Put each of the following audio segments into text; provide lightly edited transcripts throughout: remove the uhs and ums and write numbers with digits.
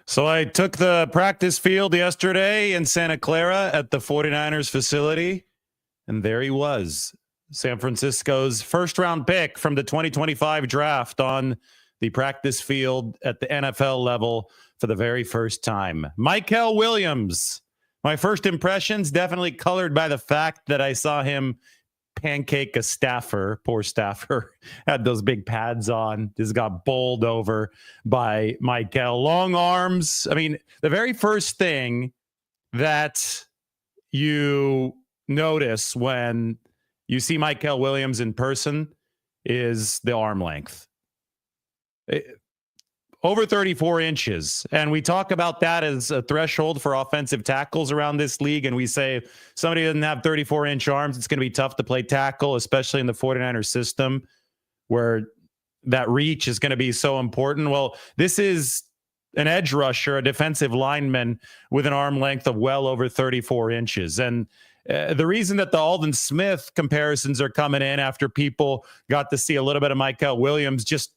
So I took the practice field yesterday in Santa Clara at the 49ers facility, and there he was, San Francisco's first-round pick from the 2025 draft on the practice field at the NFL level for the very first time. Mykel Williams. My first impressions definitely colored by the fact that I saw him pancake a staffer. Poor staffer had those big pads on, just got bowled over by Mykel. Long arms. I mean, the very first thing that you notice when you see Mykel Williams in person is the arm length. Over 34 inches. And we talk about that as a threshold for offensive tackles around this league. And we say if somebody doesn't have 34-inch arms, it's going to be tough to play tackle, especially in the 49ers system where that reach is going to be so important. Well, this is an edge rusher, a defensive lineman with an arm length of well over 34 inches. And the reason that the Aldon Smith comparisons are coming in after people got to see a little bit of Mykel Williams just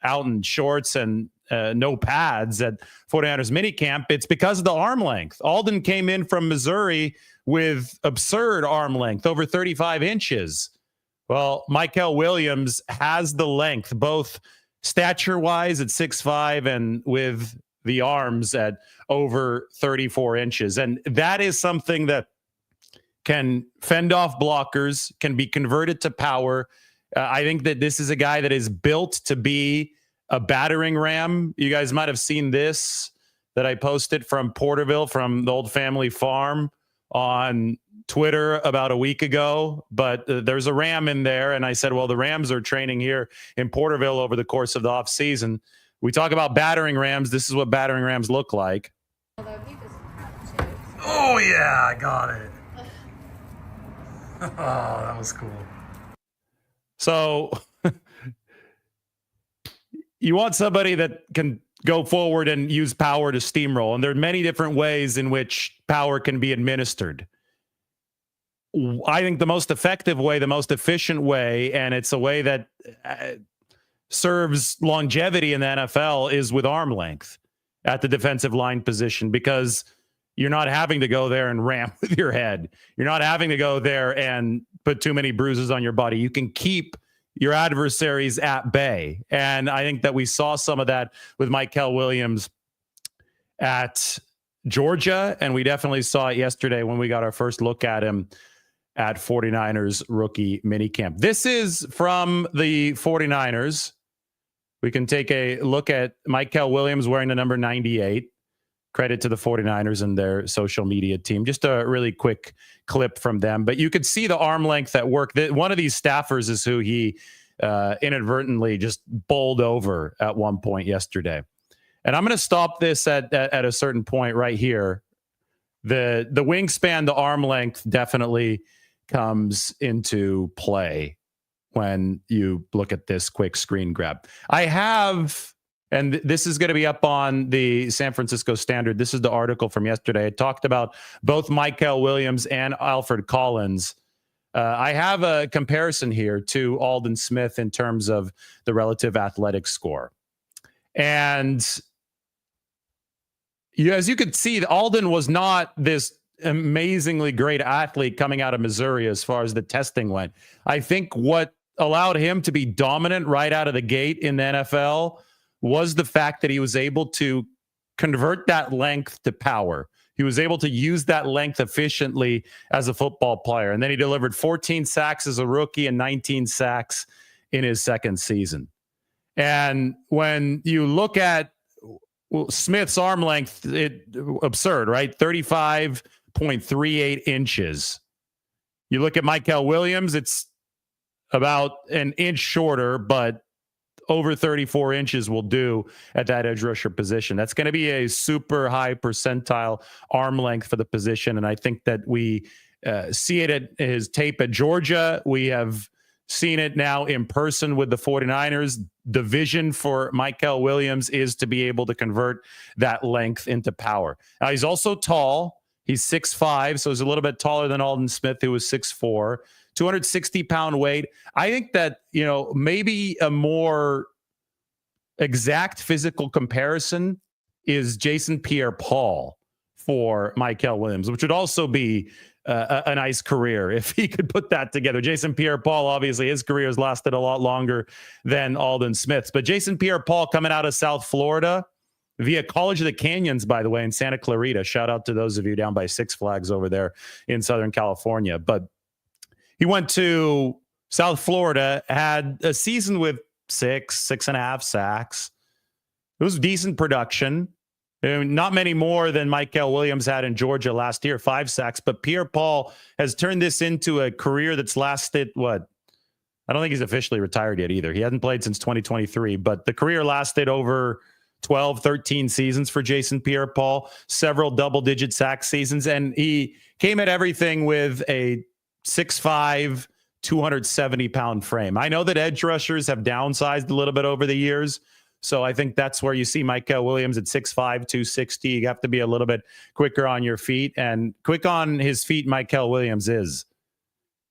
out in shorts and no pads at 49ers minicamp, it's because of the arm length. Aldon came in from Missouri with absurd arm length, over 35 inches. Well, Mykel Williams has the length, both stature-wise at 6'5", and with the arms at over 34 inches. And that is something that can fend off blockers, can be converted to power. I think that this is a guy that is built to be a battering ram. You guys might have seen this that I posted from Porterville, from the old family farm, on Twitter about a week ago. But there's a ram in there. And I said, well, the Rams are training here in Porterville over the course of the offseason. We talk about battering rams. This is what battering rams look like. Oh, yeah, I got it. Oh, that was cool. So you want somebody that can go forward and use power to steamroll. And there are many different ways in which power can be administered. I think the most effective way, the most efficient way, and it's a way that serves longevity in the NFL, is with arm length at the defensive line position, because you're not having to go there and ram with your head. You're not having to go there and put too many bruises on your body. You can keep your adversaries at bay. And I think that we saw some of that with Mykel Williams at Georgia, and we definitely saw it yesterday when we got our first look at him at 49ers rookie minicamp. This is from the 49ers. We can take a look at Mykel Williams wearing the number 98. Credit to the 49ers and their social media team. Just a really quick clip from them. But you could see the arm length at work. One of these staffers is who he inadvertently just bowled over at one point yesterday. And I'm going to stop this at a certain point right here. The wingspan, the arm length definitely comes into play when you look at this quick screen grab. I have... And this is going to be up on the San Francisco Standard. This is the article from yesterday. It talked about both Mykel Williams and Alfred Collins. I have a comparison here to Aldon Smith in terms of the relative athletic score. And as you could see, Aldon was not this amazingly great athlete coming out of Missouri as far as the testing went. I think what allowed him to be dominant right out of the gate in the NFL was the fact that he was able to convert that length to power. He was able to use that length efficiently as a football player. And then he delivered 14 sacks as a rookie and 19 sacks in his second season. And when you look at Smith's arm length, absurd, right? 35.38 inches. You look at Mykel Williams, it's about an inch shorter, but over 34 inches will do at that edge rusher position. That's going to be a super high percentile arm length for the position. And I think that we see it at his tape at Georgia. We have seen it now in person with the 49ers. The vision for Mykel Williams is to be able to convert that length into power. Now, he's also tall. He's 6'5", so he's a little bit taller than Aldon Smith, who was 6'4". 260-pound weight. I think that, maybe a more exact physical comparison is Jason Pierre-Paul for Mykel Williams, which would also be a nice career if he could put that together. Jason Pierre-Paul, obviously, his career has lasted a lot longer than Aldon Smith's. But Jason Pierre-Paul coming out of South Florida via College of the Canyons, by the way, in Santa Clarita. Shout out to those of you down by Six Flags over there in Southern California. But he went to South Florida, had a season with 6.5 sacks. It was decent production. Not many more than Mykel Williams had in Georgia last year, 5 sacks. But Pierre-Paul has turned this into a career that's lasted, what? I don't think he's officially retired yet either. He hasn't played since 2023, but the career lasted over 12, 13 seasons for Jason Pierre-Paul, several double-digit sack seasons, and he came at everything with a 6'5", 270-pound frame. I know that edge rushers have downsized a little bit over the years, so I think that's where you see Mykel Williams at 6'5", 260. You have to be a little bit quicker on your feet, and quick on his feet, Mykel Williams is.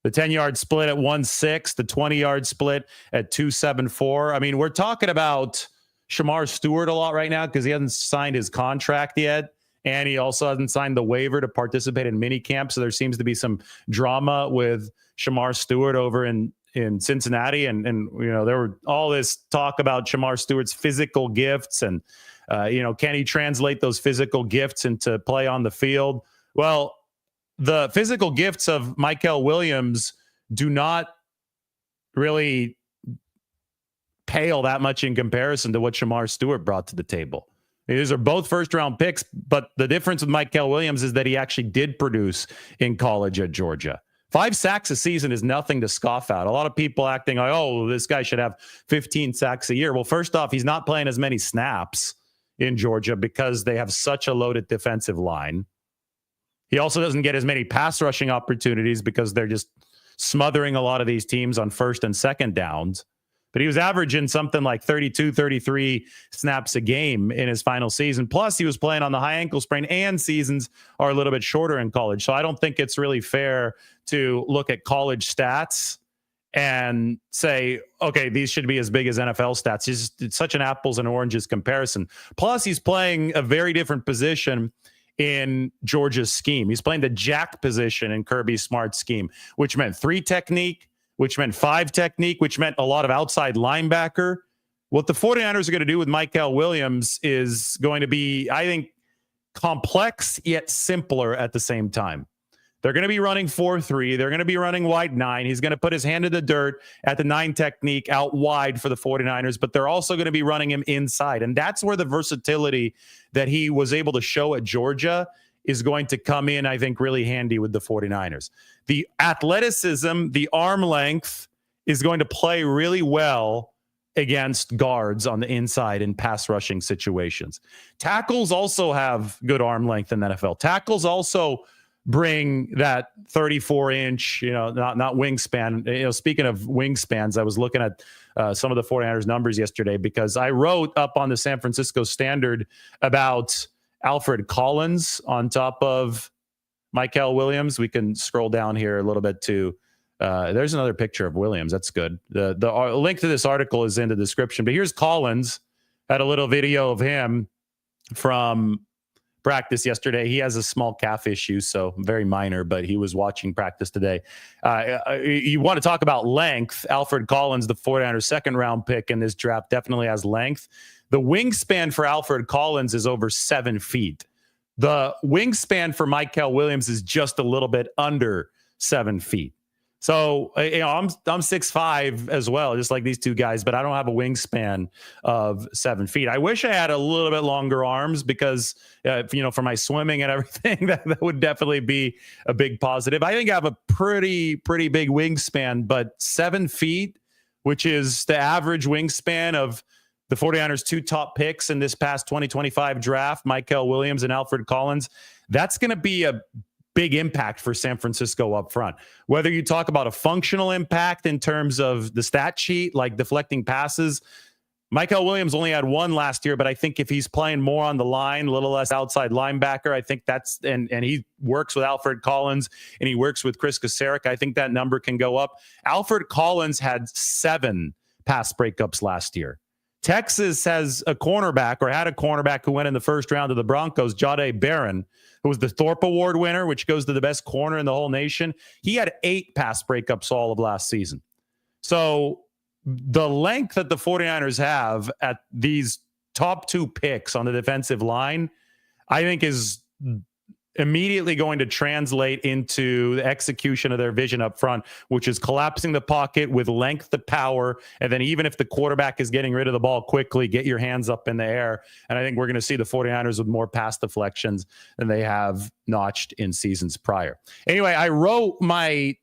The 10-yard split at 1.6, the 20-yard split at 2.74. I mean, we're talking about Shamar Stewart a lot right now because he hasn't signed his contract yet, and he also hasn't signed the waiver to participate in minicamp, so there seems to be some drama with Shamar Stewart over in Cincinnati, and you know, there were all this talk about Shamar Stewart's physical gifts and can he translate those physical gifts into play on the field? Well, the physical gifts of Mykel Williams do not really pale that much in comparison to what Shamar Stewart brought to the table. These are both first-round picks, but the difference with Mykel Williams is that he actually did produce in college at Georgia. 5 sacks a season is nothing to scoff at. A lot of people acting like, oh, this guy should have 15 sacks a year. Well, first off, he's not playing as many snaps in Georgia because they have such a loaded defensive line. He also doesn't get as many pass rushing opportunities because they're just smothering a lot of these teams on first and second downs. But he was averaging something like 32, 33 snaps a game in his final season. Plus, he was playing on the high ankle sprain, and seasons are a little bit shorter in college. So I don't think it's really fair to look at college stats and say, okay, these should be as big as NFL stats. It's such an apples and oranges comparison. Plus, he's playing a very different position in Georgia's scheme. He's playing the jack position in Kirby Smart's scheme, which meant 3 technique, which meant 5 technique, which meant a lot of outside linebacker. What the 49ers are going to do with Mykel Williams is going to be, I think, complex yet simpler at the same time. They're going to be running 4-3. They're going to be running wide 9. He's going to put his hand in the dirt at the 9 technique out wide for the 49ers, but they're also going to be running him inside. And that's where the versatility that he was able to show at Georgia is going to come in, I think, really handy with the 49ers. The athleticism, the arm length is going to play really well against guards on the inside in pass rushing situations. Tackles also have good arm length in the NFL. Tackles also bring that 34-inch, not wingspan. Speaking of wingspans, I was looking at some of the 49ers numbers yesterday because I wrote up on the San Francisco Standard about Alfred Collins on top of Mykel Williams. We can scroll down here a little bit too. There's another picture of Williams. That's good. The link to this article is in the description. But here's Collins. Had a little video of him from practice yesterday. He has a small calf issue, so very minor, but he was watching practice today. You want to talk about length. Alfred Collins, the 49ers second-round pick in this draft, definitely has length. The wingspan for Alfred Collins is over 7 feet. The wingspan for Mykel Williams is just a little bit under 7 feet. So, I'm 6'5" as well, just like these two guys, but I don't have a wingspan of 7 feet. I wish I had a little bit longer arms because, for my swimming and everything, that would definitely be a big positive. I think I have a pretty big wingspan, but 7 feet, which is the average wingspan of the 49ers' 2 top picks in this past 2025 draft, Mykel Williams and Alfred Collins, that's going to be a big impact for San Francisco up front. Whether you talk about a functional impact in terms of the stat sheet, like deflecting passes, Mykel Williams only had 1 last year, but I think if he's playing more on the line, a little less outside linebacker, I think that's, and he works with Alfred Collins and he works with Chris Kasarik, I think that number can go up. Alfred Collins had 7 pass breakups last year. Texas has a cornerback, or had a cornerback, who went in the first round of the Broncos, Jahdae Barron, who was the Thorpe Award winner, which goes to the best corner in the whole nation. He had 8 pass breakups all of last season. So the length that the 49ers have at these top 2 picks on the defensive line, I think, is immediately going to translate into the execution of their vision up front, which is collapsing the pocket with length to power. And then even if the quarterback is getting rid of the ball quickly, get your hands up in the air. And I think we're going to see the 49ers with more pass deflections than they have notched in seasons prior. Anyway, I wrote my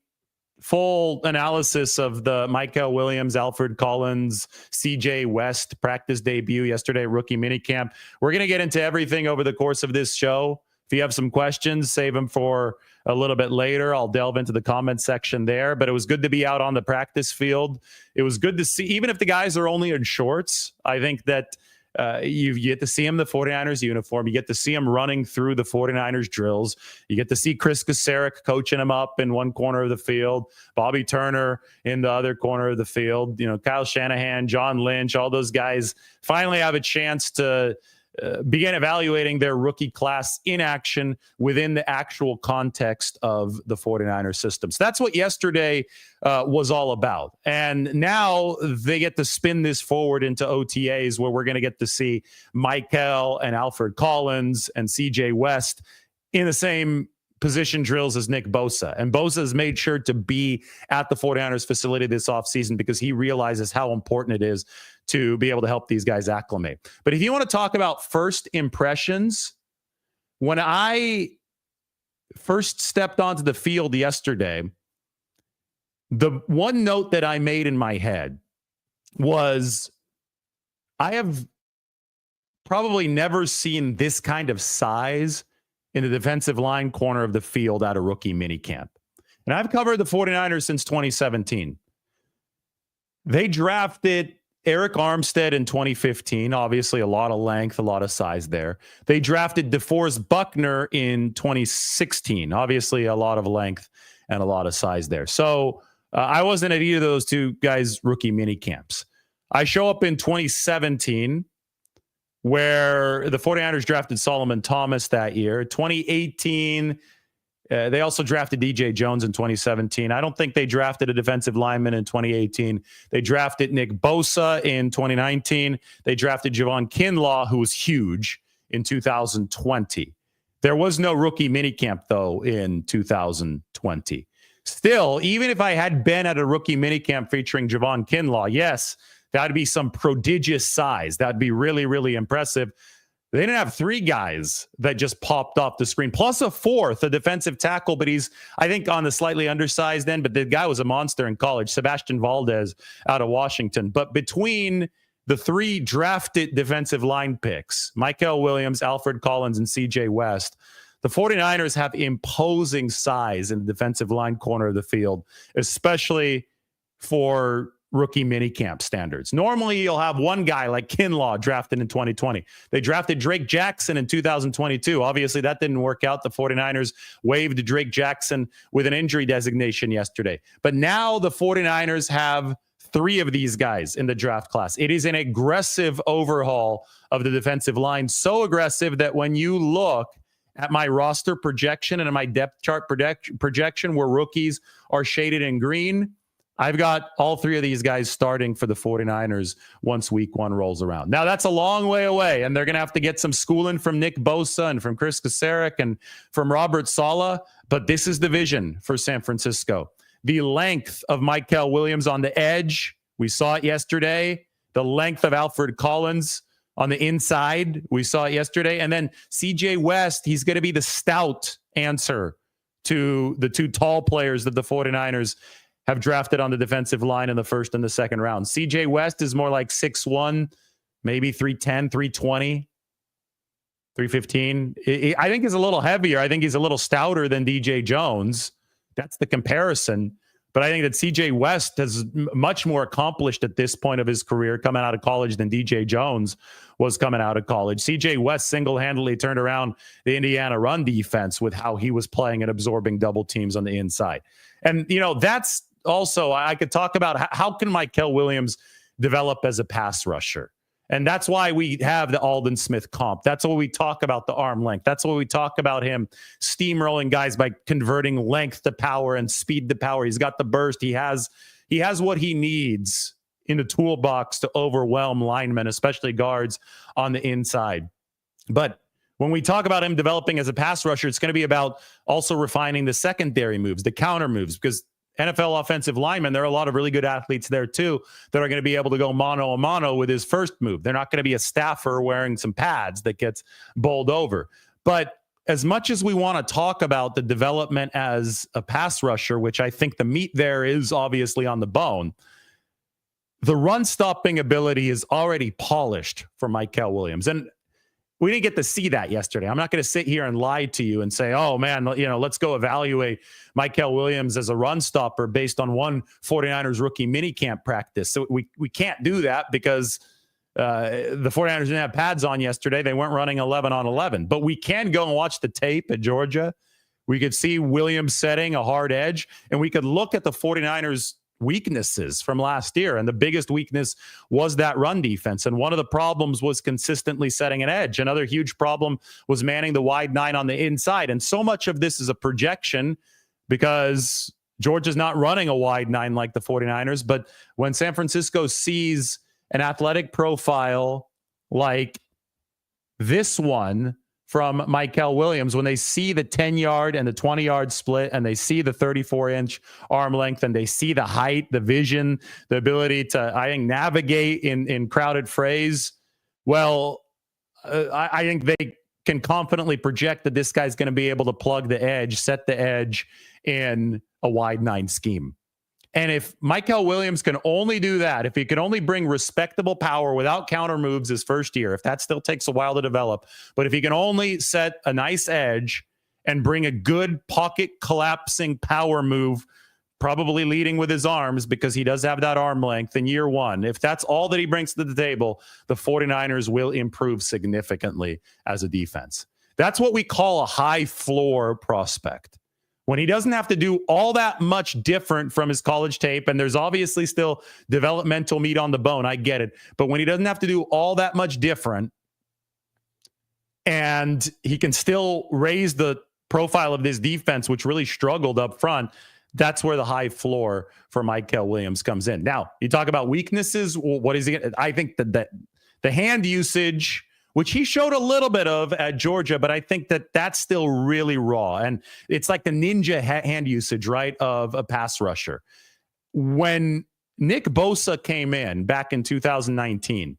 full analysis of the Mykel Williams, Alfred Collins, CJ West practice debut yesterday, rookie minicamp. We're going to get into everything over the course of this show. If you have some questions, save them for a little bit later. I'll delve into the comment section there. But it was good to be out on the practice field. It was good to see, even if the guys are only in shorts, I think that you get to see him in the 49ers uniform. You get to see him running through the 49ers drills. You get to see Chris Kasarik coaching him up in one corner of the field, Bobby Turner in the other corner of the field. You know, Kyle Shanahan, John Lynch, all those guys finally have a chance to begin evaluating their rookie class in action within the actual context of the 49ers system. So that's what yesterday was all about. And now they get to spin this forward into OTAs, where we're going to get to see Mykel and Alfred Collins and CJ West in the same position drills as Nick Bosa. And Bosa has made sure to be at the 49ers facility this offseason because he realizes how important it is to be able to help these guys acclimate. But if you want to talk about first impressions, when I first stepped onto the field yesterday, the one note that I made in my head was, I have probably never seen this kind of size in the defensive line corner of the field at a rookie minicamp. And I've covered the 49ers since 2017. They drafted Eric Armstead in 2015, obviously a lot of length, a lot of size there. They drafted DeForest Buckner in 2016, obviously a lot of length and a lot of size there. So I wasn't at either of those two guys' rookie mini camps. I show up in 2017, where the 49ers drafted Solomon Thomas that year. 2018, they also drafted DJ Jones in 2017. I don't think they drafted a defensive lineman in 2018. They drafted Nick Bosa in 2019. They drafted Javon Kinlaw, who was huge, in 2020. There was no rookie minicamp, though, in 2020. Still, even if I had been at a rookie minicamp featuring Javon Kinlaw, yes, that'd be some prodigious size. That'd be really, really impressive. They didn't have 3 guys that just popped off the screen, plus a 4th, a defensive tackle, but he's, I think, on the slightly undersized end, but the guy was a monster in college, Sebastian Valdez out of Washington. But between the 3 drafted defensive line picks, Mykel Williams, Alfred Collins, and CJ West, the 49ers have imposing size in the defensive line corner of the field, especially for rookie minicamp standards. Normally, you'll have one guy like Kinlaw drafted in 2020. They drafted Drake Jackson in 2022. Obviously, that didn't work out. The 49ers waived Drake Jackson with an injury designation yesterday. But now the 49ers have 3 of these guys in the draft class. It is an aggressive overhaul of the defensive line, so aggressive that when you look at my roster projection and my depth chart projection where rookies are shaded in green, I've got all 3 of these guys starting for the 49ers once week 1 rolls around. Now, that's a long way away, and they're going to have to get some schooling from Nick Bosa and from Chris Kasarik and from Robert Saleh, but this is the vision for San Francisco. The length of Mykel Williams on the edge, we saw it yesterday. The length of Alfred Collins on the inside, we saw it yesterday. And then CJ West, he's going to be the stout answer to the 2 tall players that the 49ers have drafted on the defensive line in the first and the second round. CJ West is more like 6'1", maybe 310, 320, 315. I think he's a little heavier. I think he's a little stouter than DJ Jones. That's the comparison. But I think that CJ West is much more accomplished at this point of his career coming out of college than DJ Jones was coming out of college. CJ West single-handedly turned around the Indiana run defense with how he was playing and absorbing double teams on the inside. And, you know, that's also, I could talk about how can Mykel Williams develop as a pass rusher? And that's why we have the Aldon Smith comp. That's why we talk about the arm length. That's why we talk about him steamrolling guys by converting length to power and speed to power. He's got the burst. He has what he needs in the toolbox to overwhelm linemen, especially guards on the inside. But when we talk about him developing as a pass rusher, it's going to be about also refining the secondary moves, the counter moves, because NFL offensive linemen, there are a lot of really good athletes there too that are going to be able to go mano a mano with his first move. They're not going to be a staffer wearing some pads that gets bowled over. But as much as we want to talk about the development as a pass rusher, which I think the meat there is obviously on the bone, the run stopping ability is already polished for Mykel Williams. And we didn't get to see that yesterday. I'm not going to sit here and lie to you and say, oh, man, let's go evaluate Mykel Williams as a run stopper based on one 49ers rookie minicamp practice. So we can't do that because the 49ers didn't have pads on yesterday. They weren't running 11 on 11. But we can go and watch the tape at Georgia. We could see Williams setting a hard edge, and we could look at the 49ers weaknesses from last year. And the biggest weakness was that run defense. And one of the problems was consistently setting an edge. Another huge problem was manning the wide 9 on the inside. And so much of this is a projection because Georgia's not running a wide 9 like the 49ers. But when San Francisco sees an athletic profile like this one from Mykel Williams, when they see the 10-yard and the 20-yard split, and they see the 34-inch arm length, and they see the height, the vision, the ability to, I think, navigate in crowded frays, well, I think they can confidently project that this guy's going to be able to plug the edge, set the edge in a wide 9 scheme. And if Mykel Williams can only do that, if he can only bring respectable power without counter moves his first year, if that still takes a while to develop, but if he can only set a nice edge and bring a good pocket collapsing power move, probably leading with his arms because he does have that arm length in year one, if that's all that he brings to the table, the 49ers will improve significantly as a defense. That's what we call a high floor prospect. When he doesn't have to do all that much different from his college tape, and there's obviously still developmental meat on the bone, I get it. But when he doesn't have to do all that much different, and he can still raise the profile of this defense, which really struggled up front, that's where the high floor for Mykel Williams comes in. Now, you talk about weaknesses. Well, what is he? I think that the hand usage, which he showed a little bit of at Georgia, but I think that that's still really raw. And it's like the ninja hand usage, right, of a pass rusher. When Nick Bosa came in back in 2019,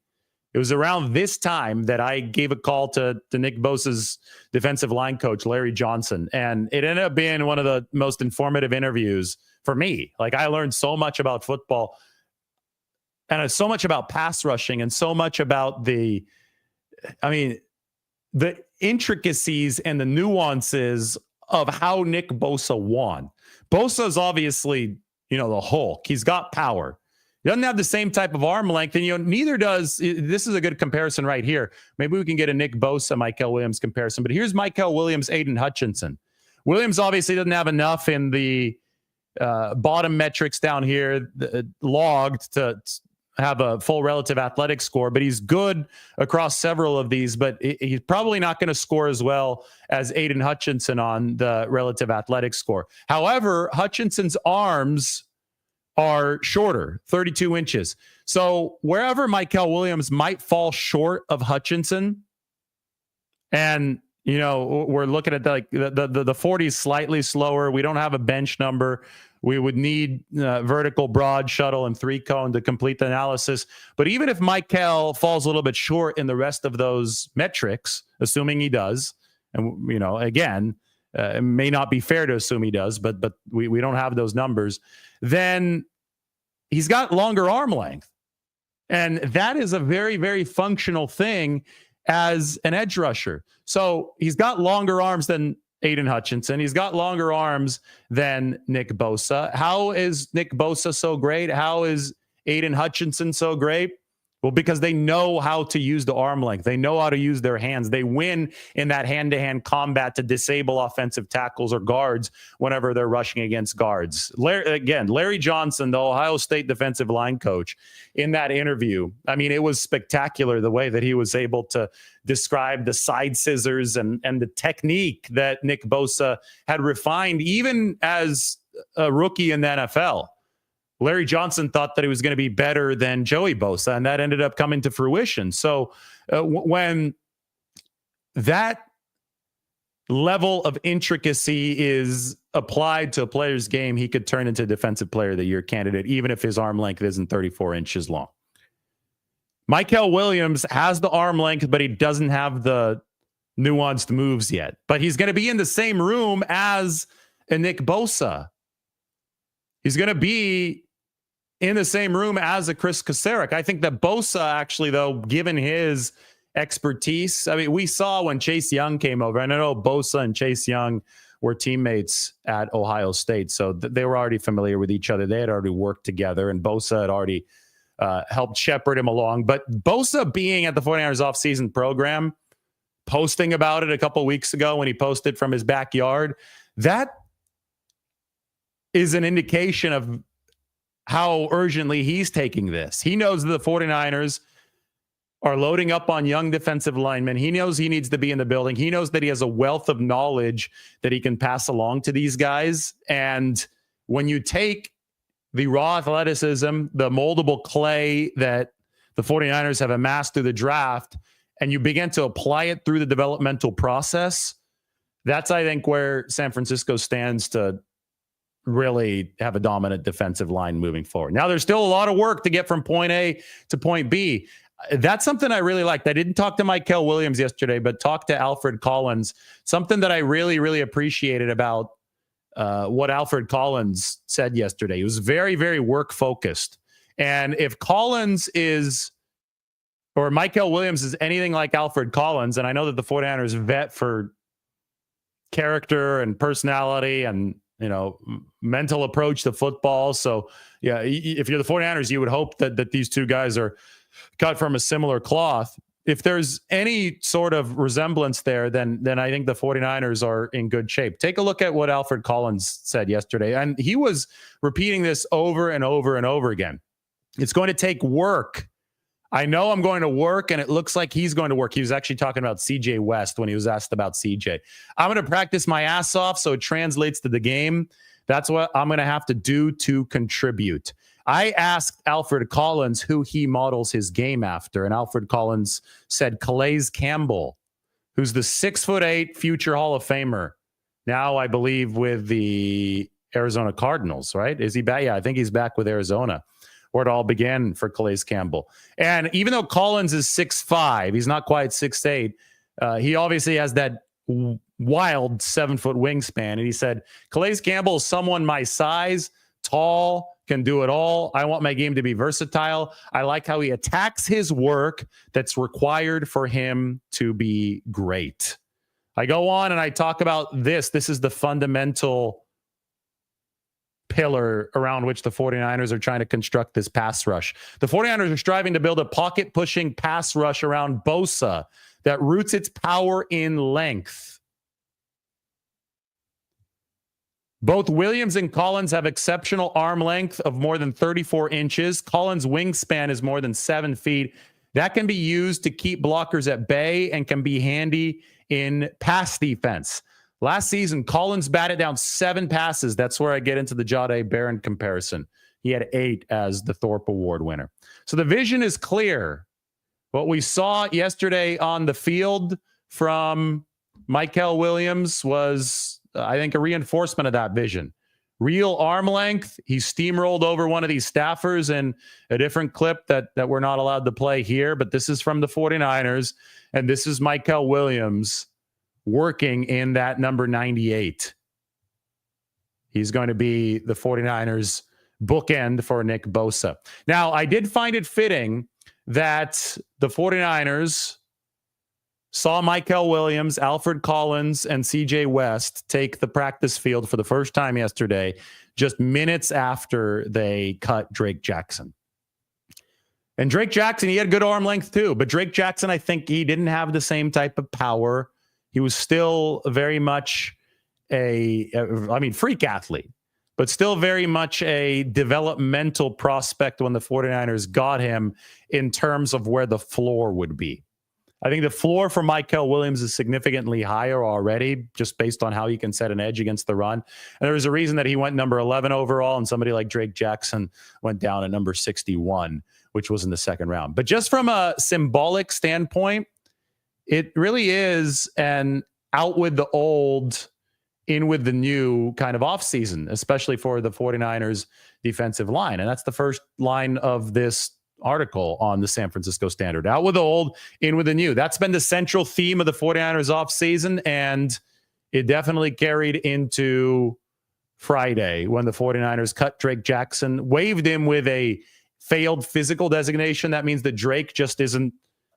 it was around this time that I gave a call to Nick Bosa's defensive line coach, Larry Johnson. And it ended up being one of the most informative interviews for me. Like, I learned so much about football and so much about pass rushing and so much about the intricacies and the nuances of how Nick Bosa won. Bosa is obviously, the Hulk. He's got power. He doesn't have the same type of arm length, and neither does. This is a good comparison right here. Maybe we can get a Nick Bosa, Mykel Williams comparison. But here's Mykel Williams, Aiden Hutchinson. Williams obviously doesn't have enough in the bottom metrics down here logged to have a full relative athletic score, but he's good across several of these, but he's probably not going to score as well as Aiden Hutchinson on the relative athletic score. However, Hutchinson's arms are shorter, 32 inches. So wherever Mykel Williams might fall short of Hutchinson, and we're looking at the 40 is slightly slower. We don't have a bench number. We would need vertical, broad, shuttle, and 3-cone to complete the analysis. But even if Mykel falls a little bit short in the rest of those metrics, assuming he does, and again, it may not be fair to assume he does, but we don't have those numbers, then he's got longer arm length. And that is a very, very functional thing as an edge rusher. So he's got longer arms than Aiden Hutchinson. He's got longer arms than Nick Bosa. How is Nick Bosa so great? How is Aiden Hutchinson so great? Well, because they know how to use the arm length. They know how to use their hands. They win in that hand-to-hand combat to disable offensive tackles or guards whenever they're rushing against guards. Larry Johnson, the Ohio State defensive line coach, in that interview, I mean, it was spectacular the way that he was able to describe the side scissors and the technique that Nick Bosa had refined even as a rookie in the NFL. Larry Johnson thought that he was going to be better than Joey Bosa, and that ended up coming to fruition. So when that level of intricacy is applied to a player's game, he could turn into Defensive Player of the Year candidate, even if his arm length isn't 34 inches long. Mykel Williams has the arm length, but he doesn't have the nuanced moves yet. But he's going to be in the same room as a Nick Bosa. He's going to be in the same room as a Chris Kasarik. I think that Bosa actually, though, given his expertise, I mean, we saw when Chase Young came over, and I know Bosa and Chase Young were teammates at Ohio State, so they were already familiar with each other. They had already worked together, and Bosa had already helped shepherd him along. But Bosa being at the 49ers offseason program, posting about it a couple of weeks ago when he posted from his backyard, that is an indication of how urgently he's taking this. He knows that the 49ers are loading up on young defensive linemen. He knows he needs to be in the building. He knows that he has a wealth of knowledge that he can pass along to these guys. And when you take the raw athleticism, the moldable clay that the 49ers have amassed through the draft, and you begin to apply it through the developmental process, that's, I think, where San Francisco stands to really have a dominant defensive line moving forward. Now, there's still a lot of work to get from point A to point B. That's something I really liked. I didn't talk to Mykel Williams yesterday, but talked to Alfred Collins. Something that I really, really appreciated about what Alfred Collins said yesterday. He was very, very work-focused. And if Collins is, or Mykel Williams is anything like Alfred Collins, and I know that the 49ers vet for character and personality and mental approach to football. So, yeah, if you're the 49ers, you would hope that these two guys are cut from a similar cloth. If there's any sort of resemblance there, then I think the 49ers are in good shape. Take a look at what Alfred Collins said yesterday. And he was repeating this over and over and over again. It's going to take work. I know I'm going to work, and it looks like he's going to work. He was actually talking about CJ West when he was asked about CJ. I'm going to practice my ass off so it translates to the game. That's what I'm going to have to do to contribute. I asked Alfred Collins who he models his game after, and Alfred Collins said Calais Campbell, who's the 6'8" future Hall of Famer. Now, I believe with the Arizona Cardinals, right? Is he back? Yeah, I think he's back with Arizona, where it all began for Calais Campbell. And even though Collins is 6'5", he's not quite 6'8", he obviously has that wild 7-foot wingspan. And he said, Calais Campbell is someone my size, tall, can do it all. I want my game to be versatile. I like how he attacks his work that's required for him to be great. I go on and I talk about this. This is the fundamental pillar around which the 49ers are trying to construct this pass rush. The 49ers are striving to build a pocket-pushing pass rush around Bosa that roots its power in length. Both Williams and Collins have exceptional arm length of more than 34 inches. Collins' wingspan is more than 7 feet. That can be used to keep blockers at bay and can be handy in pass defense. Last season, Collins batted down 7 passes. That's where I get into the Jahdae Barron comparison. He had 8 as the Thorpe Award winner. So the vision is clear. What we saw yesterday on the field from Mykel Williams was, I think, a reinforcement of that vision. Real arm length. He steamrolled over one of these staffers in a different clip that we're not allowed to play here, but this is from the 49ers, and this is Mykel Williams working in that number 98. He's going to be the 49ers bookend for Nick Bosa. Now, I did find it fitting that the 49ers saw Mykel Williams, Alfred Collins, and CJ West take the practice field for the first time yesterday, just minutes after they cut Drake Jackson. And Drake Jackson, he had good arm length too. But Drake Jackson, I think he didn't have the same type of power. He was still very much freak athlete, but still very much a developmental prospect when the 49ers got him in terms of where the floor would be. I think the floor for Mykel Williams is significantly higher already, just based on how he can set an edge against the run. And there was a reason that he went number 11 overall, and somebody like Drake Jackson went down at number 61, which was in the second round. But just from a symbolic standpoint, it really is an out with the old, in with the new kind of offseason, especially for the 49ers defensive line. And that's the first line of this article on the San Francisco Standard. Out with the old, in with the new. That's been the central theme of the 49ers offseason, and it definitely carried into Friday when the 49ers cut Drake Jackson, waived him with a failed physical designation. That means that Drake just isn't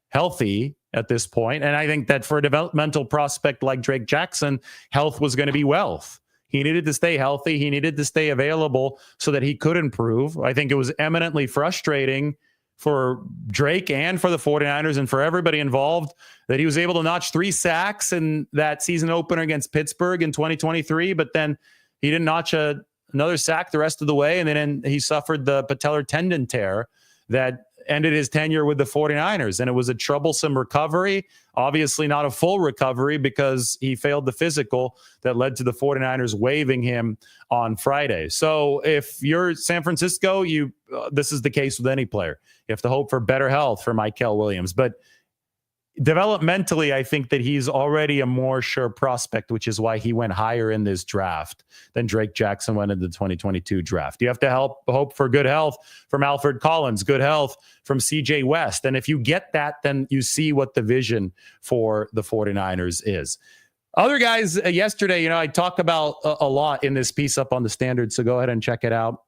healthy at this point. And I think that for a developmental prospect like Drake Jackson, health was going to be wealth. He needed to stay healthy. He needed to stay available so that he could improve. I think it was eminently frustrating for Drake and for the 49ers and for everybody involved that he was able to notch 3 sacks in that season opener against Pittsburgh in 2023, but then he didn't notch another sack the rest of the way, and then he suffered the patellar tendon tear that ended his tenure with the 49ers. And it was a troublesome recovery, obviously not a full recovery because he failed the physical that led to the 49ers waiving him on Friday. So if you're San Francisco, this is the case with any player. You have to hope for better health for Mykel Williams. But developmentally, I think that he's already a more sure prospect, which is why he went higher in this draft than Drake Jackson went in the 2022 draft. You have to hope for good health from Alfred Collins, good health from CJ West. And if you get that, then you see what the vision for the 49ers is. Other guys yesterday, I talk about a lot in this piece up on the Standard, so go ahead and check it out.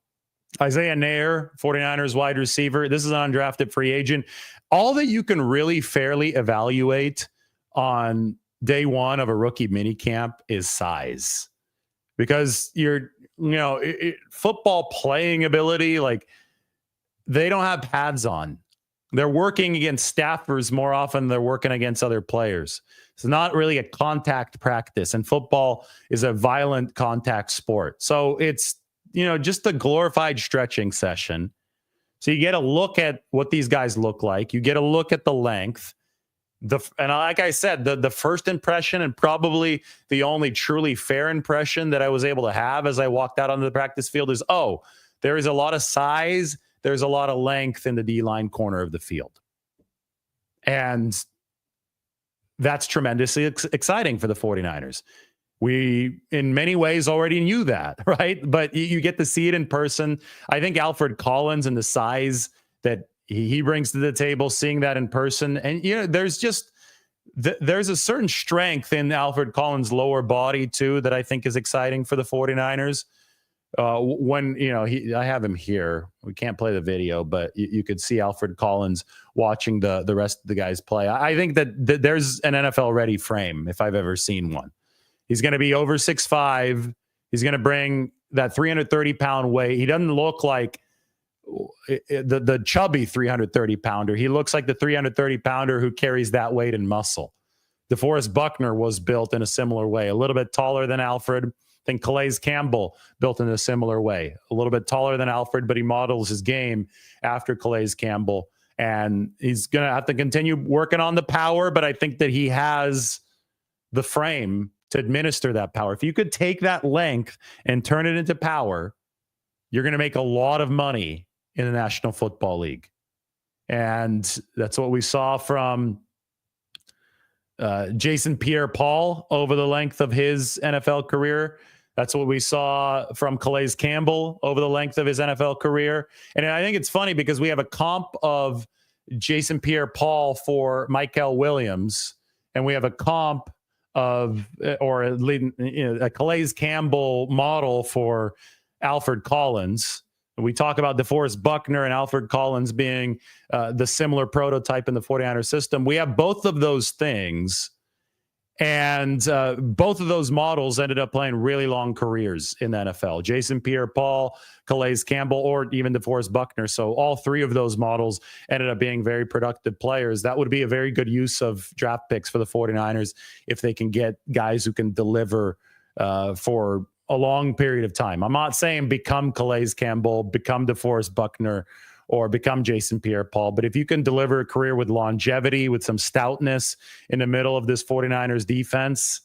Isaiah Nair, 49ers wide receiver. This is an undrafted free agent. All that you can really fairly evaluate on day one of a rookie minicamp is size. Because football playing ability, like they don't have pads on. They're working against staffers more often than they're working against other players. It's not really a contact practice, and football is a violent contact sport. So it's just a glorified stretching session. So you get a look at what these guys look like. You get a look at the length. And like I said, the first impression and probably the only truly fair impression that I was able to have as I walked out onto the practice field is, there is a lot of size. There's a lot of length in the D-line corner of the field. And that's tremendously exciting for the 49ers. We, in many ways, already knew that, right? But you get to see it in person. I think Alfred Collins and the size that he brings to the table, seeing that in person. And, there's a certain strength in Alfred Collins' lower body, too, that I think is exciting for the 49ers. I have him here. We can't play the video, but you could see Alfred Collins watching the rest of the guys play. I think that there's an NFL-ready frame, if I've ever seen one. He's going to be over 6'5". He's going to bring that 330-pound weight. He doesn't look like the chubby 330-pounder. He looks like the 330-pounder who carries that weight and muscle. DeForest Buckner was built in a similar way, a little bit taller than Alfred. I think Calais Campbell built in a similar way, a little bit taller than Alfred, but he models his game after Calais Campbell. And he's going to have to continue working on the power, but I think that he has the frame to administer that power. If you could take that length and turn it into power, you're going to make a lot of money in the National Football League. And that's what we saw from Jason Pierre-Paul over the length of his NFL career. That's what we saw from Calais Campbell over the length of his NFL career. And I think it's funny because we have a comp of Jason Pierre-Paul for Mykel Williams, and we have a comp of a Calais Campbell model for Alfred Collins. We talk about DeForest Buckner and Alfred Collins being the similar prototype in the 49er system. We have both of those things, And both of those models ended up playing really long careers in the NFL. Jason Pierre-Paul, Calais Campbell, or even DeForest Buckner. So all three of those models ended up being very productive players. That would be a very good use of draft picks for the 49ers if they can get guys who can deliver for a long period of time. I'm not saying become Calais Campbell, become DeForest Buckner, or become Jason Pierre-Paul. But if you can deliver a career with longevity, with some stoutness in the middle of this 49ers defense,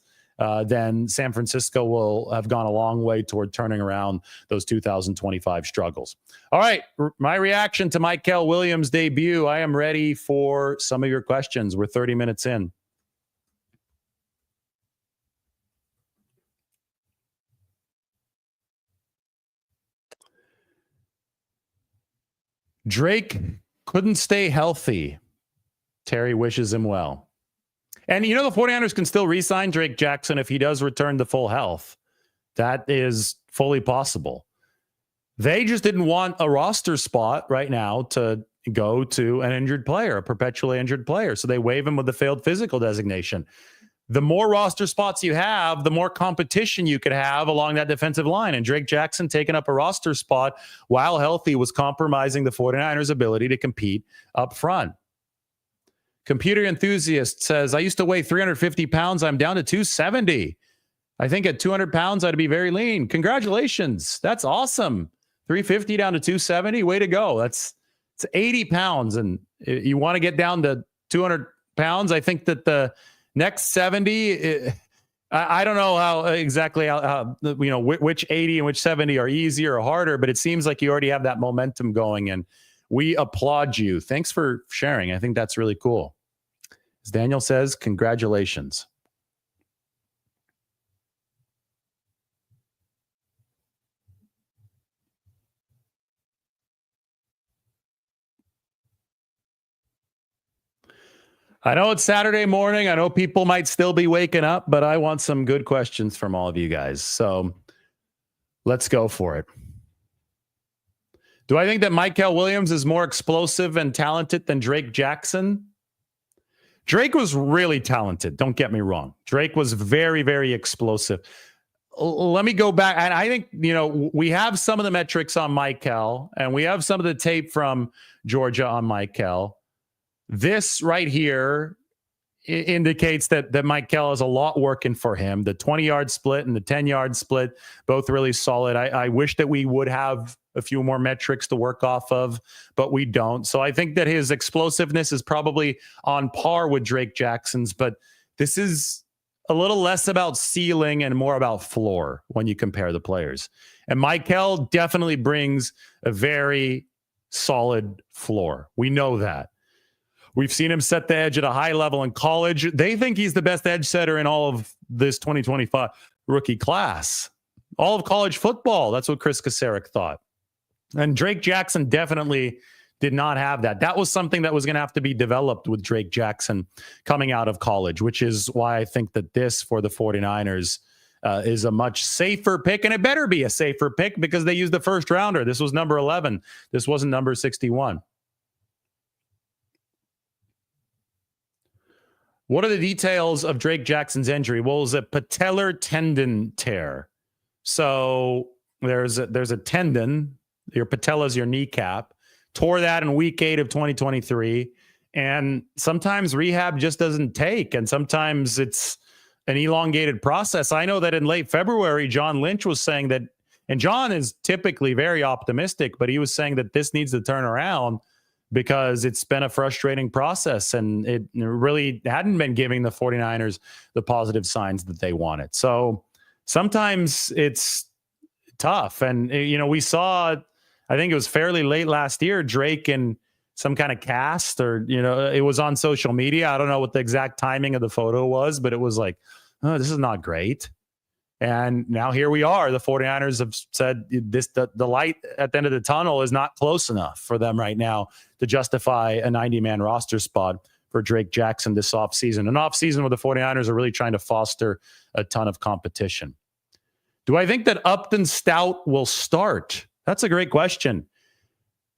then San Francisco will have gone a long way toward turning around those 2025 struggles. All right, my reaction to Mykel Williams' debut. I am ready for some of your questions. We're 30 minutes in. Drake couldn't stay healthy. Terry wishes him well. And the 49ers can still re-sign Drake Jackson if he does return to full health. That is fully possible. They just didn't want a roster spot right now to go to an injured player, a perpetually injured player. So they waive him with the failed physical designation. The more roster spots you have, the more competition you could have along that defensive line. And Drake Jackson taking up a roster spot while healthy was compromising the 49ers' ability to compete up front. Computer Enthusiast says, I used to weigh 350 pounds. I'm down to 270. I think at 200 pounds, I'd be very lean. Congratulations. That's awesome. 350 down to 270. Way to go. It's 80 pounds. And you want to get down to 200 pounds. I think that the next 70, I don't know how exactly how which 80 and which 70 are easier or harder, but it seems like you already have that momentum going, and we applaud you. Thanks for sharing. I think that's really cool. As Daniel says, congratulations. I know it's Saturday morning. I know people might still be waking up, but I want some good questions from all of you guys. So let's go for it. Do I think that Mykel Williams is more explosive and talented than Drake Jackson? Drake was really talented. Don't get me wrong. Drake was very, very explosive. Let me go back. And I think, we have some of the metrics on Mykel, and we have some of the tape from Georgia on Mykel. This right here indicates that Mykel has a lot working for him. The 20-yard split and the 10-yard split, both really solid. I wish that we would have a few more metrics to work off of, but we don't. So I think that his explosiveness is probably on par with Drake Jackson's, but this is a little less about ceiling and more about floor when you compare the players. And Mykel definitely brings a very solid floor. We know that. We've seen him set the edge at a high level in college. They think he's the best edge setter in all of this 2025 rookie class. All of college football. That's what Chris Kasarik thought. And Drake Jackson definitely did not have that. That was something that was going to have to be developed with Drake Jackson coming out of college, which is why I think that this for the 49ers is a much safer pick. And it better be a safer pick because they used the first rounder. This was number 11. This wasn't number 61. What are the details of Drake Jackson's injury? Well, it was a patellar tendon tear. So there's a tendon. Your patella is your kneecap. Tore that in week 8 of 2023. And sometimes rehab just doesn't take. And sometimes it's an elongated process. I know that in late February, John Lynch was saying that, and John is typically very optimistic, but he was saying that this needs to turn around because it's been a frustrating process and it really hadn't been giving the 49ers the positive signs that they wanted. So sometimes it's tough. And, we saw, I think it was fairly late last year, Drake in some kind of cast or, it was on social media. I don't know what the exact timing of the photo was, but it was like, oh, this is not great. And now here we are. The 49ers have said the light at the end of the tunnel is not close enough for them right now to justify a 90-man roster spot for Drake Jackson this offseason. An offseason where the 49ers are really trying to foster a ton of competition. Do I think that Upton Stout will start? That's a great question.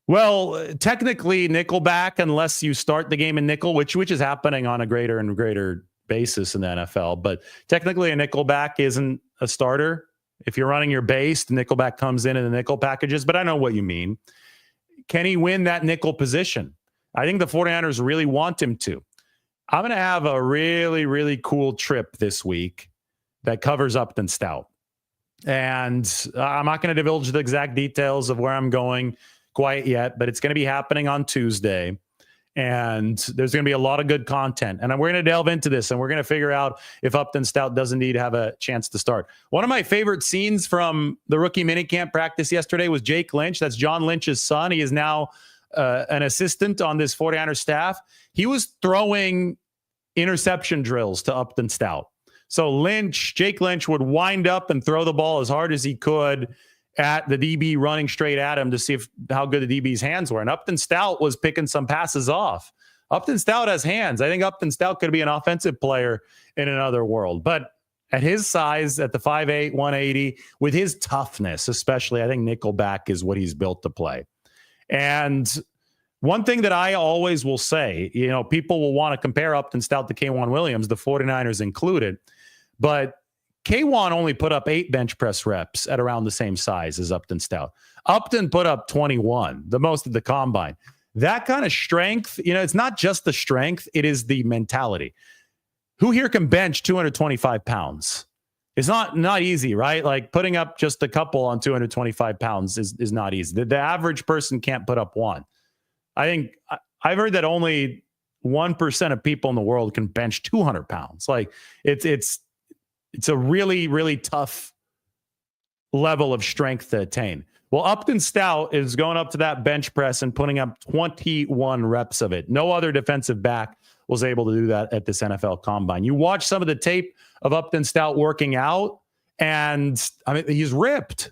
Well, technically nickelback, unless you start the game in nickel, which is happening on a greater and greater basis in the NFL. But technically, a nickelback isn't a starter. If you're running your base, the nickelback comes in the nickel packages. But I know what you mean. Can he win that nickel position? I think the 49ers really want him to. I'm going to have a really, really cool trip this week that covers Upton Stout. And I'm not going to divulge the exact details of where I'm going quite yet, but it's going to be happening on Tuesday. And there's going to be a lot of good content. And we're going to delve into this, and we're going to figure out if Upton Stout does indeed have a chance to start. One of my favorite scenes from the rookie minicamp practice yesterday was Jake Lynch. That's John Lynch's son. He is now an assistant on this 49ers staff. He was throwing interception drills to Upton Stout. So Jake Lynch would wind up and throw the ball as hard as he could at the DB running straight at him to see how good the DB's hands were. And Upton Stout was picking some passes off. Upton Stout has hands. I think Upton Stout could be an offensive player in another world. But at his size, at the 5'8", 180, with his toughness, especially, I think nickelback is what he's built to play. And one thing that I always will say, people will want to compare Upton Stout to Mykel Williams, the 49ers included. But K1 only put up 8 bench press reps at around the same size as Upton Stout. Upton put up 21, the most at the combine. That kind of strength, it's not just the strength, it is the mentality. Who here can bench 225 pounds? It's not easy, right? Like putting up just a couple on 225 pounds is not easy. The average person can't put up one. I think I've heard that only 1% of people in the world can bench 200 pounds. Like it's a really, really tough level of strength to attain. Well, Upton Stout is going up to that bench press and putting up 21 reps of it. No other defensive back was able to do that at this NFL Combine. You watch some of the tape of Upton Stout working out, and he's ripped.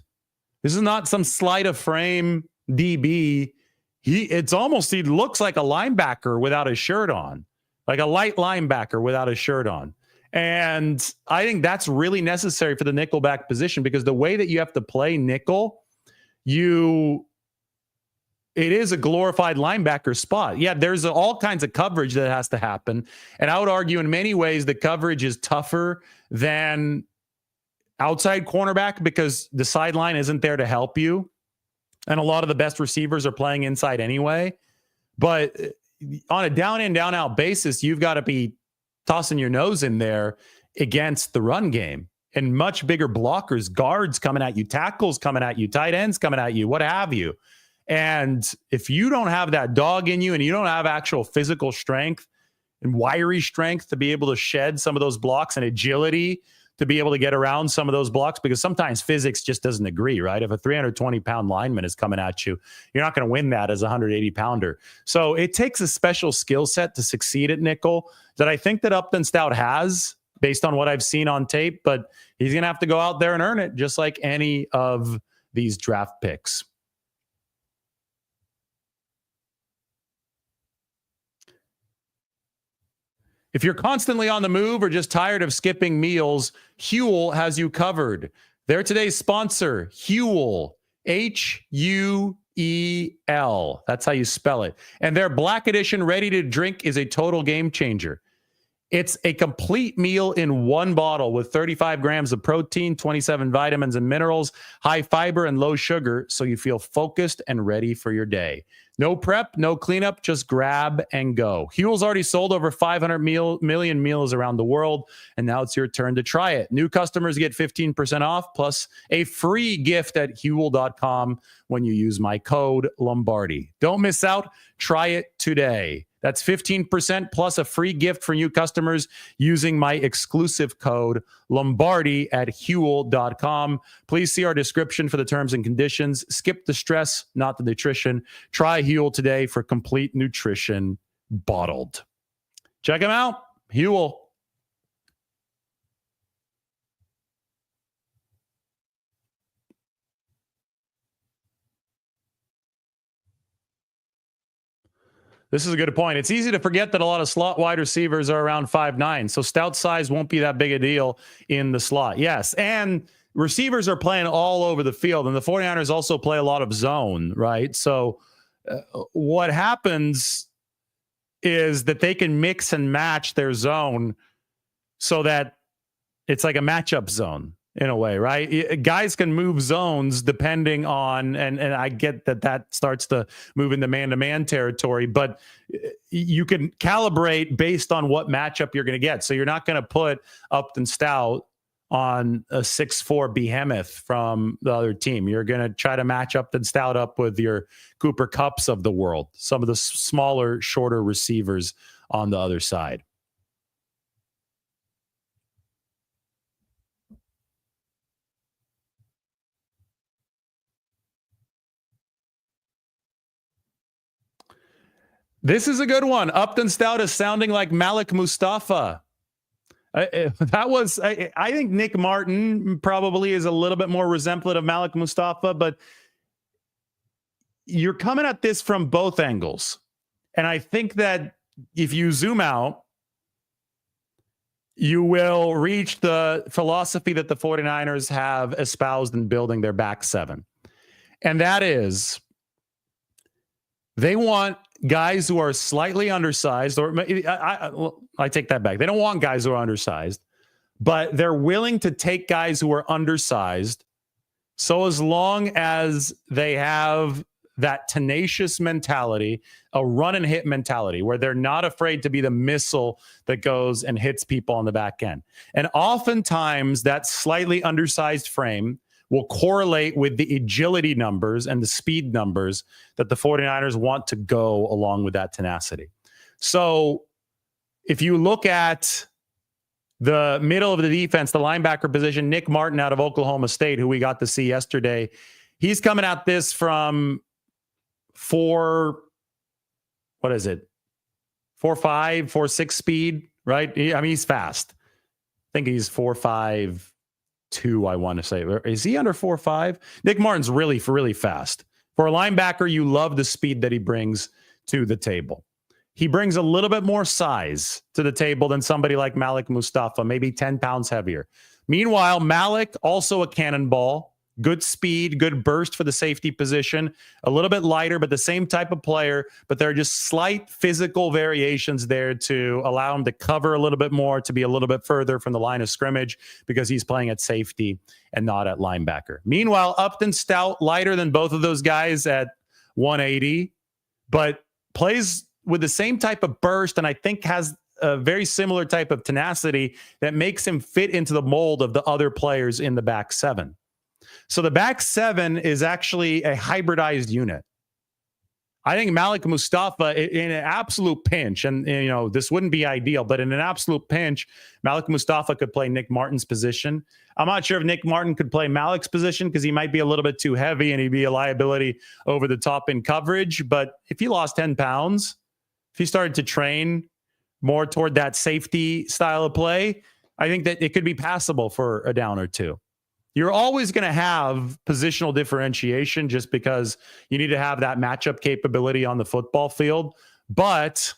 This is not some sleight of frame DB. He looks like a linebacker without a shirt on, like a light linebacker without a shirt on. And I think that's really necessary for the nickelback position, because the way that you have to play nickel, it is a glorified linebacker spot. Yeah, there's all kinds of coverage that has to happen. And I would argue in many ways the coverage is tougher than outside cornerback because the sideline isn't there to help you. And a lot of the best receivers are playing inside anyway. But on a down in, down out basis, you've got to be tossing your nose in there against the run game. And much bigger blockers, guards coming at you, tackles coming at you, tight ends coming at you, what have you. And if you don't have that dog in you and you don't have actual physical strength and wiry strength to be able to shed some of those blocks and agility to be able to get around some of those blocks, because sometimes physics just doesn't agree, right? If a 320-pound lineman is coming at you, you're not going to win that as a 180-pounder. So it takes a special skill set to succeed at nickel that I think that Upton Stout has based on what I've seen on tape, but he's going to have to go out there and earn it just like any of these draft picks. If you're constantly on the move or just tired of skipping meals, Huel has you covered. They're today's sponsor, Huel, Huel. That's how you spell it. And their Black Edition ready to drink is a total game changer. It's a complete meal in one bottle with 35 grams of protein, 27 vitamins and minerals, high fiber and low sugar, so you feel focused and ready for your day. No prep, no cleanup, just grab and go. Huel's already sold over 500 million meals around the world, and now it's your turn to try it. New customers get 15% off plus a free gift at Huel.com when you use my code Lombardi. Don't miss out. Try it today. That's 15% plus a free gift for new customers using my exclusive code Lombardi at Huel.com. Please see our description for the terms and conditions. Skip the stress, not the nutrition. Try Huel today for complete nutrition bottled. Check them out. Huel. This is a good point. It's easy to forget that a lot of slot wide receivers are around 5'9", so Stout size won't be that big a deal in the slot. Yes, and receivers are playing all over the field, and the 49ers also play a lot of zone, right? So what happens is that they can mix and match their zone so that it's like a matchup zone in a way, right? Guys can move zones depending on, and I get that starts to move into man-to-man territory, but you can calibrate based on what matchup you're going to get. So you're not going to put Upton Stout on a 6'4" behemoth from the other team. You're going to try to match Upton Stout up with your Cooper Kupps of the world, some of the smaller, shorter receivers on the other side. This is a good one. Upton Stout is sounding like Malik Mustafa. I think Nick Martin probably is a little bit more resemblant of Malik Mustafa, but you're coming at this from both angles. And I think that if you zoom out, you will reach the philosophy that the 49ers have espoused in building their back seven. And that is, they want guys who are slightly undersized, or I take that back. They don't want guys who are undersized, but they're willing to take guys who are undersized. So as long as they have that tenacious mentality, a run and hit mentality, where they're not afraid to be the missile that goes and hits people on the back end. And oftentimes that slightly undersized frame will correlate with the agility numbers and the speed numbers that the 49ers want to go along with that tenacity. So if you look at the middle of the defense, the linebacker position, Nick Martin out of Oklahoma State, who we got to see yesterday, he's coming at this from 4'5", 4'6" speed, right? He's fast. I think he's 4'5". I want to say. Is he under 4'5"? Nick Martin's really fast. For a linebacker, you love the speed that he brings to the table. He brings a little bit more size to the table than somebody like Malik Mustafa, maybe 10 pounds heavier. Meanwhile, Malik, also a cannonball, good speed, good burst for the safety position, a little bit lighter, but the same type of player, but there are just slight physical variations there to allow him to cover a little bit more, to be a little bit further from the line of scrimmage because he's playing at safety and not at linebacker. Meanwhile, Upton Stout, lighter than both of those guys at 180, but plays with the same type of burst, and I think has a very similar type of tenacity that makes him fit into the mold of the other players in the back seven. So the back seven is actually a hybridized unit. I think Malik Mustafa, in an absolute pinch, and this wouldn't be ideal, but in an absolute pinch, Malik Mustafa could play Nick Martin's position. I'm not sure if Nick Martin could play Malik's position because he might be a little bit too heavy and he'd be a liability over the top in coverage. But if he lost 10 pounds, if he started to train more toward that safety style of play, I think that it could be passable for a down or two. You're always going to have positional differentiation just because you need to have that matchup capability on the football field. But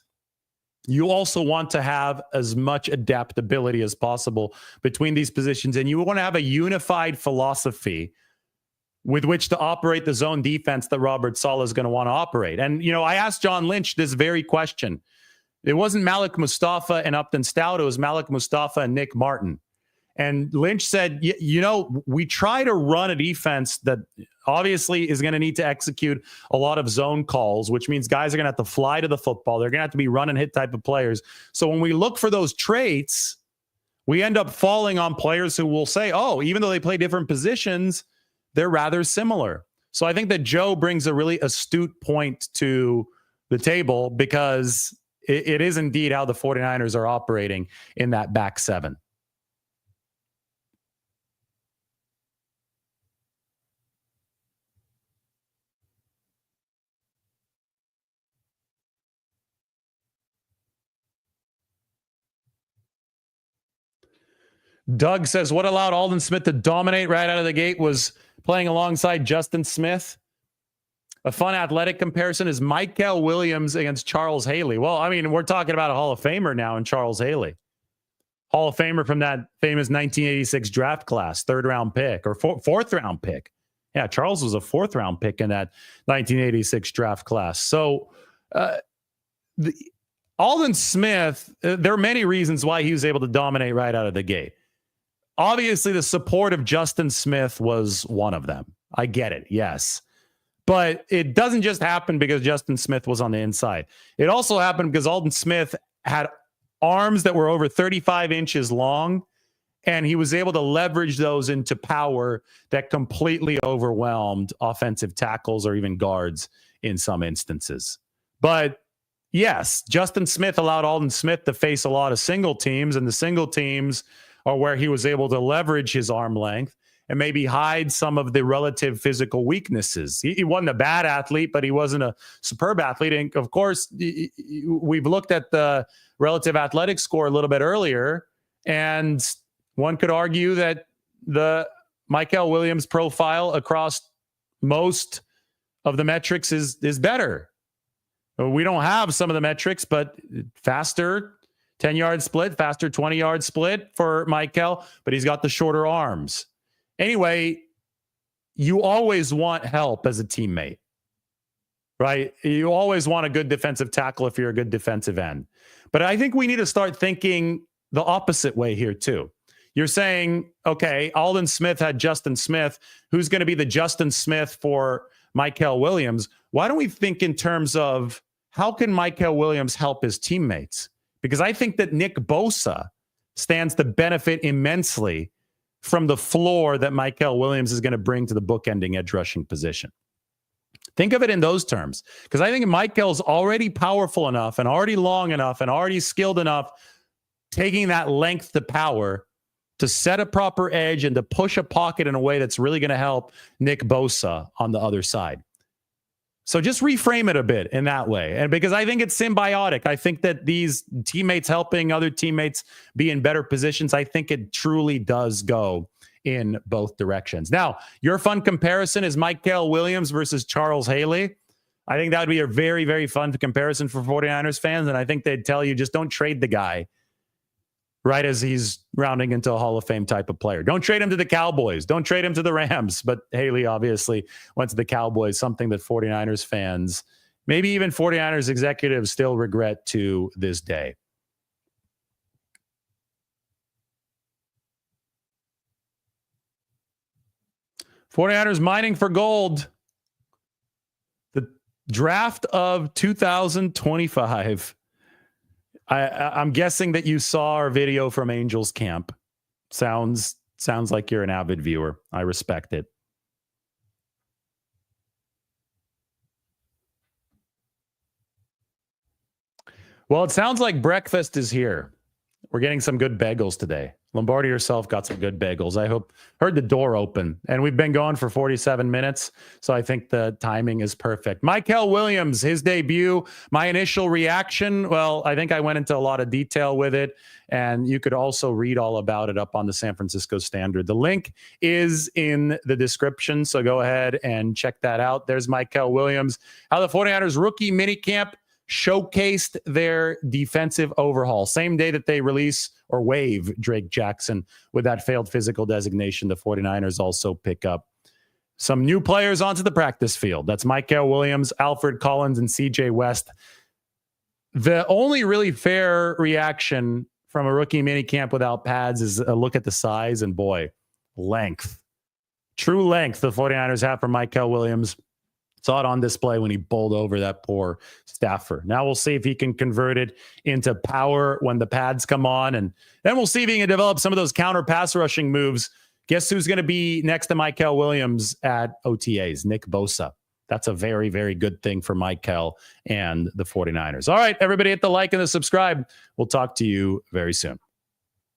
you also want to have as much adaptability as possible between these positions. And you want to have a unified philosophy with which to operate the zone defense that Robert Saleh is going to want to operate. And, I asked John Lynch this very question. It wasn't Malik Mustafa and Upton Stout. It was Malik Mustafa and Nick Martin. And Lynch said, we try to run a defense that obviously is going to need to execute a lot of zone calls, which means guys are going to have to fly to the football. They're going to have to be run and hit type of players. So when we look for those traits, we end up falling on players who will say, oh, even though they play different positions, they're rather similar. So I think that Joe brings a really astute point to the table because it is indeed how the 49ers are operating in that back seven. Doug says, what allowed Aldon Smith to dominate right out of the gate was playing alongside Justin Smith. A fun athletic comparison is Mykel Williams against Charles Haley. Well, we're talking about a Hall of Famer now in Charles Haley. Hall of Famer from that famous 1986 draft class, third-round pick or fourth-round pick. Yeah, Charles was a fourth-round pick in that 1986 draft class. So Aldon Smith, there are many reasons why he was able to dominate right out of the gate. Obviously, the support of Justin Smith was one of them. I get it, yes. But it doesn't just happen because Justin Smith was on the inside. It also happened because Aldon Smith had arms that were over 35 inches long, and he was able to leverage those into power that completely overwhelmed offensive tackles or even guards in some instances. But yes, Justin Smith allowed Aldon Smith to face a lot of single teams, and the single teams are where he was able to leverage his arm length and maybe hide some of the relative physical weaknesses. He wasn't a bad athlete, but he wasn't a superb athlete. And of course, we've looked at the relative athletic score a little bit earlier, and one could argue that the Mykel Williams profile across most of the metrics is better. We don't have some of the metrics, but faster 10-yard split, faster 20-yard split for Mykel, but he's got the shorter arms. Anyway, you always want help as a teammate, right? You always want a good defensive tackle if you're a good defensive end. But I think we need to start thinking the opposite way here too. You're saying, okay, Aldon Smith had Justin Smith. Who's going to be the Justin Smith for Mykel Williams? Why don't we think in terms of how can Mykel Williams help his teammates? Because I think that Nick Bosa stands to benefit immensely from the floor that Mykel Williams is going to bring to the bookending edge rushing position. Think of it in those terms, because I think Mykel's already powerful enough and already long enough and already skilled enough, taking that length to power to set a proper edge and to push a pocket in a way that's really going to help Nick Bosa on the other side. So just reframe it a bit in that way. And because I think it's symbiotic. I think that these teammates helping other teammates be in better positions, I think it truly does go in both directions. Now, your fun comparison is Mykel Williams versus Charles Haley. I think that would be a very, very fun comparison for 49ers fans. And I think they'd tell you, just don't trade the guy right as he's rounding into a Hall of Fame type of player. Don't trade him to the Cowboys. Don't trade him to the Rams. But Haley obviously went to the Cowboys, something that 49ers fans, maybe even 49ers executives, still regret to this day. '49ers mining for gold. The draft of 2025. I'm guessing that you saw our video from Angels camp. Sounds like you're an avid viewer. I respect it. Well, it sounds like breakfast is here. We're getting some good bagels today. Lombardi herself got some good bagels. I heard the door open, and we've been going for 47 minutes, so I think the timing is perfect. Mykel Williams, his debut, my initial reaction, well, I think I went into a lot of detail with it, and you could also read all about it up on the San Francisco Standard. The link is in the description, so go ahead and check that out. There's Mykel Williams, how the 49ers rookie minicamp showcased their defensive overhaul. Same day that they release or waive Drake Jackson with that failed physical designation, the 49ers also pick up some new players onto the practice field. That's Mykel Williams, Alfred Collins, and CJ West. The only really fair reaction from a rookie minicamp without pads is a look at the size, and boy, length. True length the 49ers have for Mykel Williams. Saw it on display when he bowled over that poor staffer. Now we'll see if he can convert it into power when the pads come on. And then we'll see if he can develop some of those counter pass rushing moves. Guess who's going to be next to Mykel Williams at OTAs? Nick Bosa. That's a very, very good thing for Mykel and the 49ers. All right, everybody hit the like and the subscribe. We'll talk to you very soon.